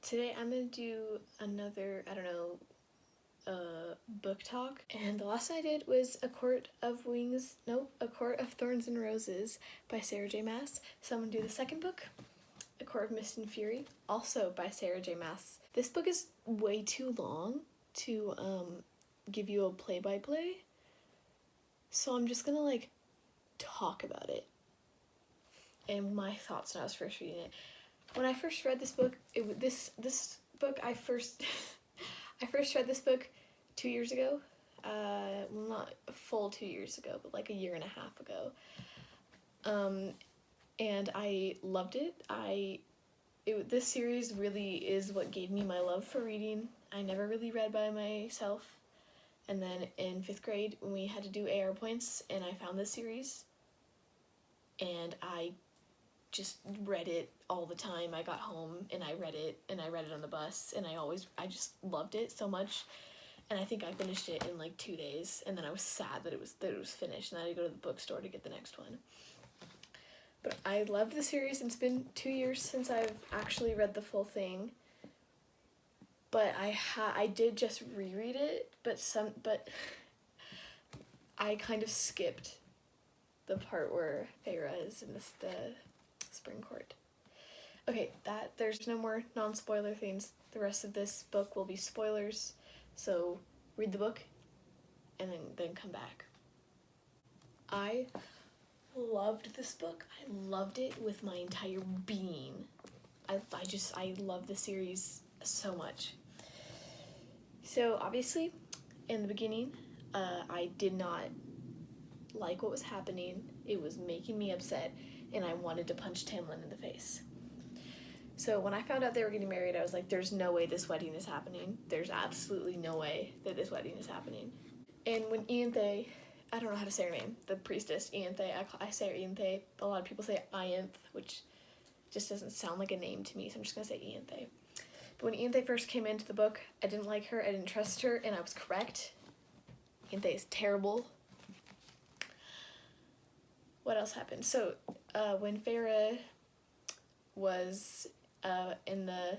Today I'm gonna do another, book talk. And the last I did was A Court of Thorns and Roses by Sarah J. Maas. So I'm gonna do the second book, A Court of Mist and Fury, also by Sarah J. Maas. This book is way too long to give you a play-by-play, so I'm just gonna talk about it and my thoughts when I was first reading it. When I first read this book, I first read this book 2 years ago. Well, not a full 2 years ago, but like a year and a half ago. And I loved it. This series really is what gave me my love for reading. I never really read by myself. And then in 5th grade, when we had to do AR points, and I found this series, and I just read it all the time. I got home and I read it on the bus, and I just loved it so much. And I think I finished it in like 2 days, and then I was sad that it was finished, and I had to go to the bookstore to get the next one. But I loved the series, and it's been 2 years since I've actually read the full thing. But I did just reread it, but I kind of skipped the part where Farrah is in the spring court. Okay, there's no more non-spoiler things. The rest of this book will be spoilers, so read the book and then come back. I loved this book. I loved it with my entire being. I love the series so much. So obviously, in the beginning, I did not like what was happening. It was making me upset, and I wanted to punch Tamlin in the face. So when I found out they were getting married, I was like, there's no way this wedding is happening. There's absolutely no way that this wedding is happening. And when Ianthe, I don't know how to say her name, the priestess, Ianthe, I say her Ianthe. A lot of people say Ianth, which just doesn't sound like a name to me, so I'm just going to say Ianthe. But when Ianthe first came into the book, I didn't like her, I didn't trust her, and I was correct. Ianthe is terrible. What else happened? So, when Farrah was in the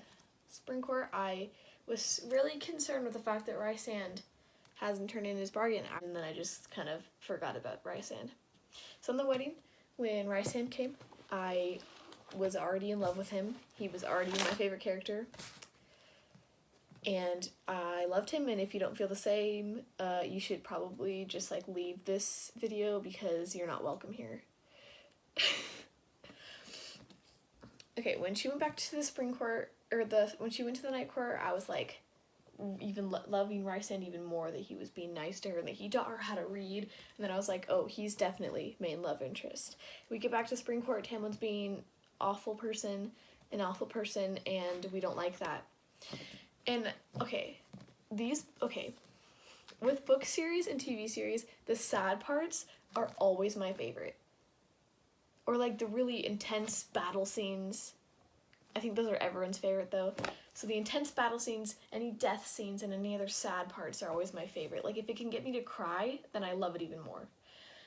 spring court, I was really concerned with the fact that Rysand hasn't turned in his bargain, and then I just kind of forgot about Rysand. So on the wedding, when Rysand came, I was already in love with him. He was already my favorite character, and I loved him. And if you don't feel the same, you should probably just leave this video because you're not welcome here. Okay, when she went back to the spring court, when she went to the night court, I was even loving Rysand even more, that he was being nice to her and that he taught her how to read. And then I was like, oh, he's definitely main love interest. We get back to spring court, Tamlin's being an awful person, and we don't like that. And with book series and TV series, the sad parts are always my favorite. Or the really intense battle scenes. I think those are everyone's favorite though. So the intense battle scenes, any death scenes, and any other sad parts are always my favorite. If it can get me to cry, then I love it even more.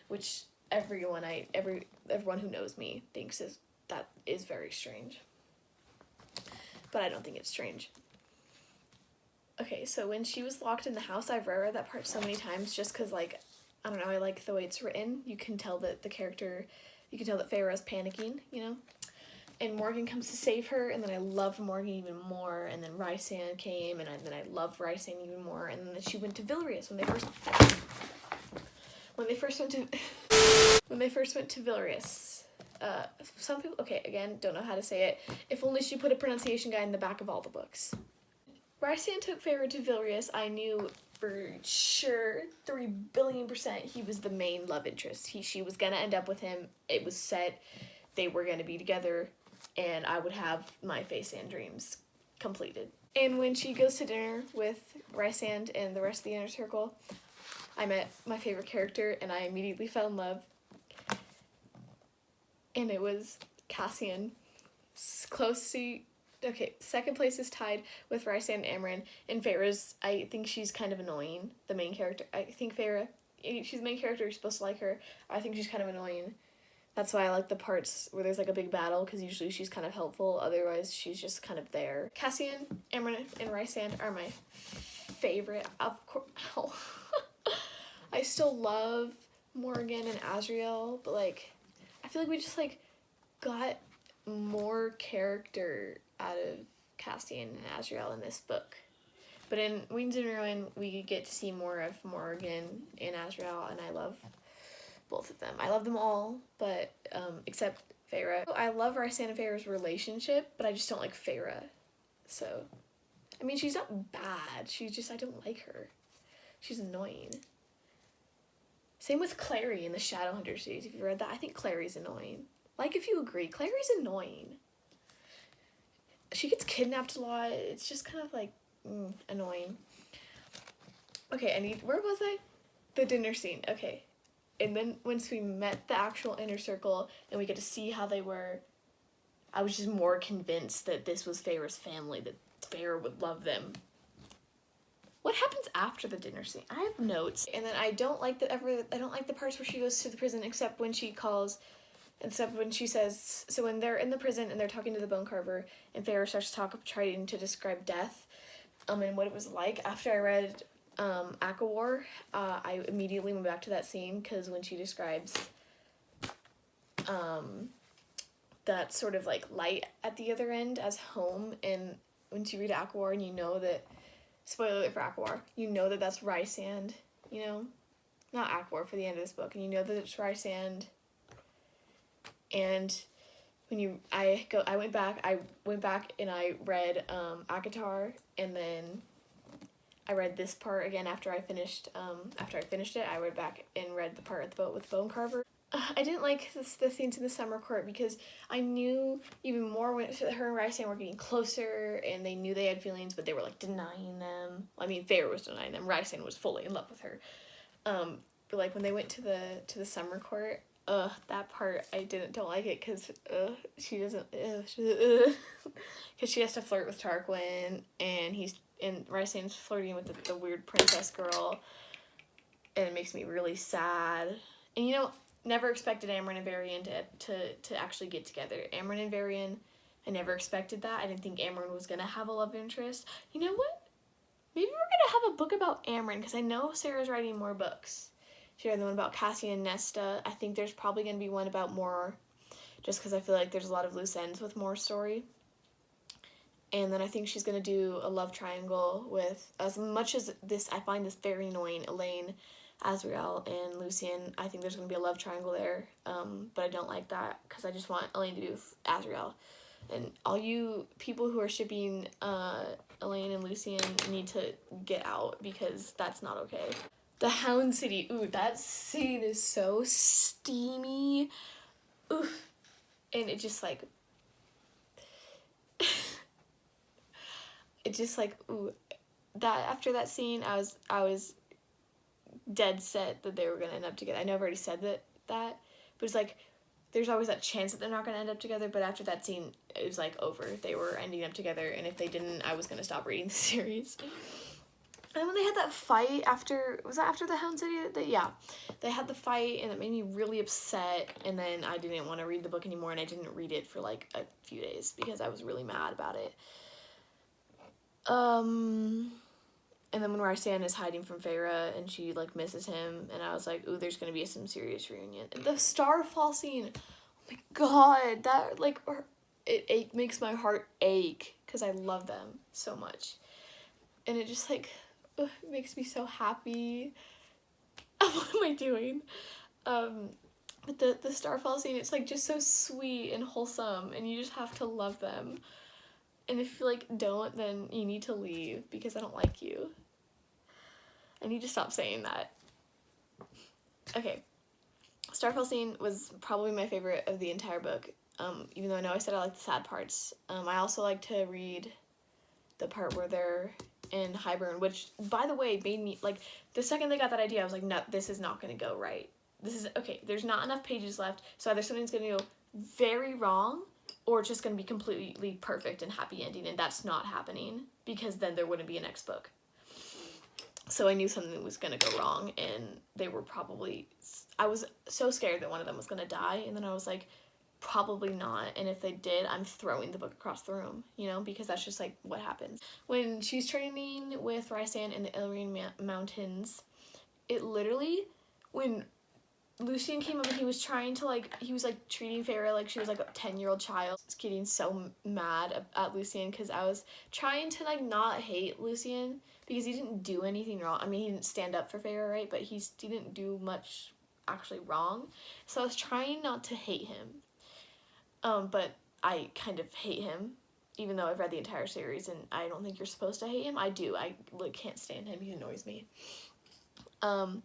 Which everyone who knows me thinks that is very strange. But I don't think it's strange. Okay, so when she was locked in the house, I've reread that part so many times just because, I don't know, I like the way it's written. You can tell that Farrah's panicking, And Morgan comes to save her, and then I love Morgan even more, and then Rysand came, and then I love Rysand even more, and then she went to Villarius when they first went to Villarius. Some people, again, don't know how to say it. If only she put a pronunciation guide in the back of all the books. Rysand took Farrah to Villarius. I knew for sure, 3,000,000,000% he was the main love interest. She was gonna end up with him. It was set. They were gonna be together, and I would have my Faceand dreams completed. And when she goes to dinner with Rysand and the rest of the inner circle, I met my favorite character, and I immediately fell in love. And it was Cassian. Second place is tied with Rysand and Amren, and Farrah's, I think she's kind of annoying, the main character. I think Farrah, she's the main character, you're supposed to like her. I think she's kind of annoying. That's why I like the parts where there's like a big battle, because usually she's kind of helpful, otherwise she's just kind of there. Cassian, Amryn, and Rysand are my favorite, of course. I still love Morgan and Azriel, but like, I feel like we just like got more character out of Cassian and Azriel in this book. But in Wings and Ruin, we get to see more of Morgan and Azriel, and I love both of them. I love them all, but except Farrah. I love Rysand and Farrah's relationship, but I just don't like Farrah. So, I mean, she's not bad. She's just, I don't like her. She's annoying. Same with Clary in the Shadowhunter series. If you read that, I think Clary's annoying. Like, if you agree, Clary's annoying. She gets kidnapped a lot. It's just kind of like, annoying. Okay, where was I? The dinner scene. Okay. And then once we met the actual inner circle and we get to see how they were, I was just more convinced that this was Farrah's family, that Farrah would love them. What happens after the dinner scene? I have notes. And then I don't like the parts where she goes to the prison, except when she says, so when they're in the prison and they're talking to the bone carver and Farrah starts trying to describe death, and what it was like. After I read ACOMAF, I immediately went back to that scene, because when she describes that sort of like light at the other end as home, and when you read ACOMAF and you know that, spoiler alert for ACOMAF, you know that that's Rysand, you know, not ACOMAF for the end of this book, and you know that it's Rysand, and when I went back and I read ACOTAR, and then I read this part again after I finished it. I went back and read the part at the boat with Bone Carver. I didn't like the scenes in the summer court, because I knew even more when her and Rysand were getting closer, and they knew they had feelings, but they were like denying them. I mean, Farrah was denying them. Rysand was fully in love with her. But like when they went to the summer court, that part I don't like it, because she doesn't, because she has to flirt with Tarquin, and Rysand's flirting with the weird princess girl, and it makes me really sad. And you know, never expected Amryn and Varian to actually get together. Amryn and Varian, I never expected that. I didn't think Amryn was gonna have a love interest. You know what? Maybe we're gonna have a book about Amryn, because I know Sarah's writing more books. She read the one about Cassian and Nesta. I think there's probably going to be one about Mor, just because I feel like there's a lot of loose ends with Mor's story. And then I think she's going to do a love triangle with, as much as this, I find this very annoying, Elaine, Azriel, and Lucien. I think there's going to be a love triangle there, but I don't like that, because I just want Elaine to do Azriel. And all you people who are shipping Elaine and Lucien need to get out, because that's not okay. The Hound City. Ooh, that scene is so steamy. Oof. And it just like... it just like, ooh. After that scene, I was dead set that they were going to end up together. I know I've already said that, but it's like, there's always that chance that they're not going to end up together, but after that scene, it was like over. They were ending up together, and if they didn't, I was going to stop reading the series. And when they had that fight was that after the Hound City? Yeah, they had the fight, and it made me really upset, and then I didn't want to read the book anymore, and I didn't read it for like a few days, because I was really mad about it. And then when Rysand is hiding from Farrah, and she like misses him, and I was like, ooh, there's gonna be some serious reunion. The Starfall scene, oh my god, that like, it makes my heart ache, because I love them so much. And it just like, it makes me so happy. What am I doing? But the Starfall scene, it's like just so sweet and wholesome, and you just have to love them. And if you like don't, then you need to leave, because I don't like you. I need to stop saying that. Okay. Starfall scene was probably my favorite of the entire book. Even though I know I said I like the sad parts. I also like to read the part where they're in Highburn, which, by the way, made me, like, the second they got that idea, I was like, no, this is not going to go right. This is, okay, there's not enough pages left, so either something's going to go very wrong, or it's just going to be completely perfect and happy ending, and that's not happening, because then there wouldn't be a next book. So I knew something was gonna go wrong, and they were probably, I was so scared that one of them was gonna die, and then I was like, probably not, and if they did, I'm throwing the book across the room, you know, because that's just like what happens. When she's training with Rysand in the Illyrian Mountains, it literally, when Lucian came up and he was trying to like, he was like treating Farrah like she was like a 10-year-old child. I was getting so mad at Lucian because I was trying to like not hate Lucian because he didn't do anything wrong. I mean, he didn't stand up for Farrah, right? But he didn't do much actually wrong. So I was trying not to hate him. But I kind of hate him, even though I've read the entire series and I don't think you're supposed to hate him. I do. I like can't stand him. He annoys me. But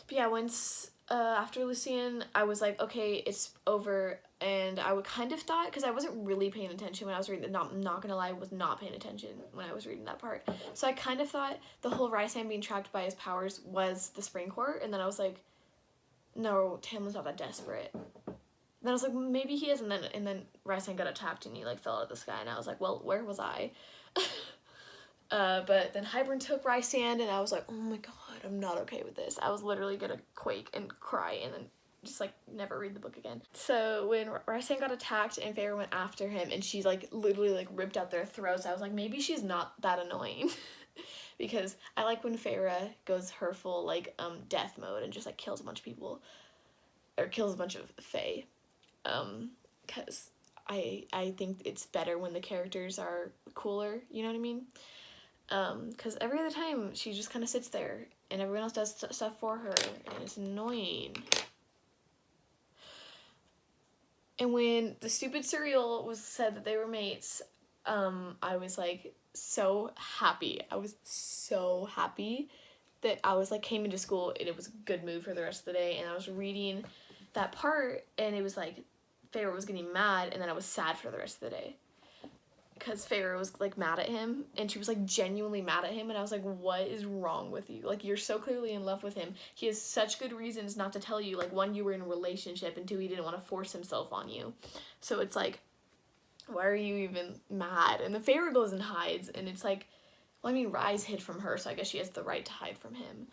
yeah, once after Lucian, I was like, okay, it's over, and I would kind of thought, because I wasn't really paying attention when I was reading it, not gonna lie, I was not paying attention when I was reading that part, so I kind of thought the whole Rysand being trapped by his powers was the Spring Court, and then I was like, no, Tamlin's not that desperate. Then I was like, maybe he is, and then Rysand got attacked and he like fell out of the sky, and I was like, well, where was I? But then Hybern took Rysand, and I was like, oh my god, I'm not okay with this. I was literally gonna quake and cry and then just like never read the book again. So when Rysand got attacked and Farrah went after him and she's like literally like ripped out their throats, I was like, maybe she's not that annoying. Because I like when Farrah goes her full like death mode and just like kills a bunch of people, or kills a bunch of Fae. Because I think it's better when the characters are cooler, you know what I mean? Because every other time she just kind of sits there and everyone else does stuff for her, and it's annoying. And when the stupid cereal was said that they were mates, I was like so happy. I was so happy that I was like came into school and it was a good mood for the rest of the day, and I was reading that part and it was like Farrah was getting mad, and then I was sad for the rest of the day. Because Farrah was like mad at him, and she was like genuinely mad at him, and I was like, what is wrong with you? Like, you're so clearly in love with him. He has such good reasons not to tell you. Like, one, you were in a relationship, and two, he didn't want to force himself on you. So it's like, why are you even mad? And then Farrah goes and hides, and it's like, well, I mean, Rys hid from her, so I guess she has the right to hide from him.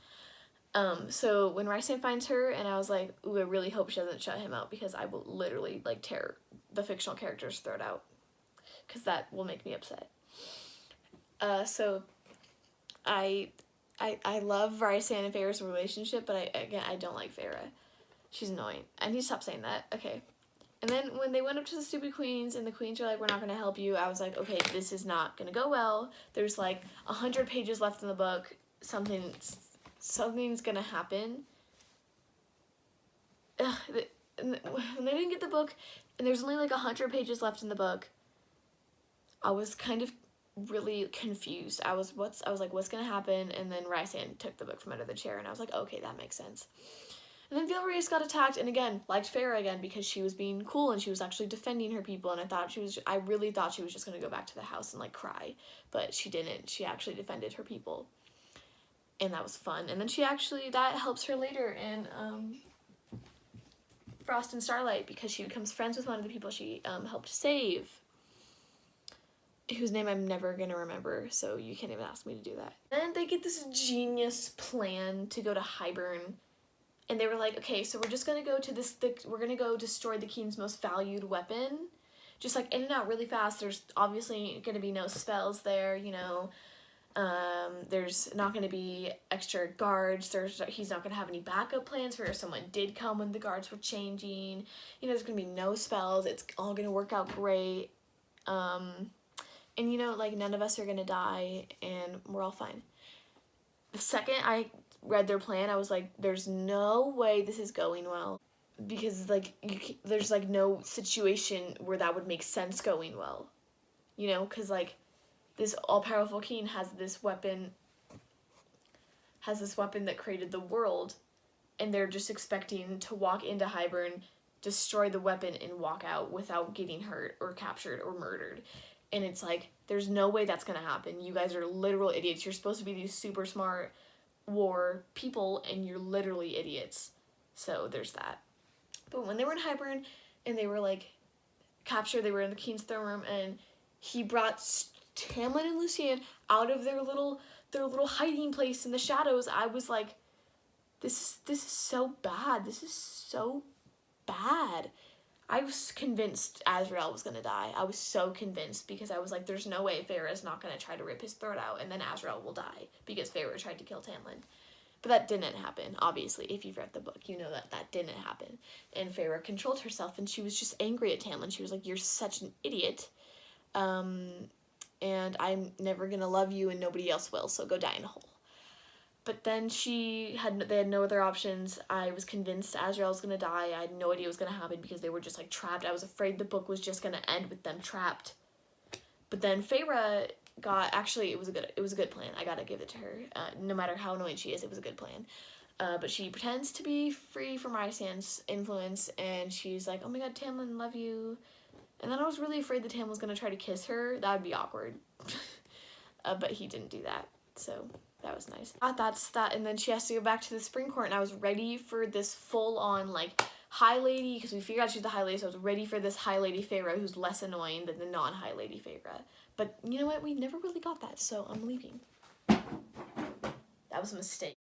So when Rysand finds her, and I was like, ooh, I really hope she doesn't shut him out, because I will literally like tear the fictional character's throat out, because that will make me upset. So I love Rysand and Farrah's relationship, but I don't like Farrah. She's annoying. I need to stop saying that. Okay. And then when they went up to the stupid queens, and the queens were like, we're not going to help you, I was like, okay, this is not going to go well. There's like 100 pages left in the book. Something's going to happen. When they didn't get the book, and there's only like 100 pages left in the book, I was kind of really confused. I was like, what's gonna happen? And then Rysand took the book from under the chair, and I was like, okay, that makes sense. And then Vilrace got attacked, and again, liked Farrah again, because she was being cool, and she was actually defending her people, and I really thought she was just gonna go back to the house and like cry, but she didn't. She actually defended her people, and that was fun. And then that helps her later in Frost and Starlight, because she becomes friends with one of the people she helped save, whose name I'm never gonna remember, so you can't even ask me to do that. And they get this genius plan to go to Hybern, and they were like, okay, so we're just gonna go to we're gonna go destroy the king's most valued weapon, just like in and out really fast. There's obviously gonna be no spells there, you know. There's not gonna be extra guards. He's not gonna have any backup plans for if someone did come when the guards were changing. You know, there's gonna be no spells. It's all gonna work out great. And, you know, like, none of us are gonna die, and we're all fine. The second I read their plan, I was like, there's no way this is going well. Because, like, there's, like, no situation where that would make sense going well. You know, because, like, this all-powerful king has this weapon that created the world, and they're just expecting to walk into Hybern, destroy the weapon, and walk out without getting hurt or captured or murdered. And it's like, there's no way that's gonna happen. You guys are literal idiots. You're supposed to be these super smart war people, and you're literally idiots. So there's that. But when they were in Hybern, and they were like captured, they were in the king's throne room, and he brought Tamlin and Lucian out of their little their little hiding place in the shadows, I was like, this is so bad. This is so bad. I was convinced Azrael was gonna die. I was so convinced because I was like, there's no way Farrah's not gonna try to rip his throat out and then Azrael will die because Farrah tried to kill Tamlin. But that didn't happen, obviously. If you've read the book, you know that that didn't happen. And Farrah controlled herself, and she was just angry at Tamlin. She was like, you're such an idiot. And I'm never gonna love you and nobody else will, so go die in a hole. But then they had no other options. I was convinced Azrael was gonna die. I had no idea what was gonna happen because they were just like trapped. I was afraid the book was just gonna end with them trapped. But then Farrah actually, it was a good plan. I gotta give it to her. No matter how annoying she is, it was a good plan. But she pretends to be free from Rhysand's influence, and she's like, oh my god, Tamlin, love you. And then I was really afraid that Tamlin was gonna try to kiss her. That would be awkward. But he didn't do that, so that was nice. That's that, and then she has to go back to the spring court, and I was ready for this full-on, like, High Lady, because we figured out she's the High Lady, so I was ready for this High Lady Farrah who's less annoying than the non-High Lady Farrah. But you know what? We never really got that, so I'm leaving. That was a mistake.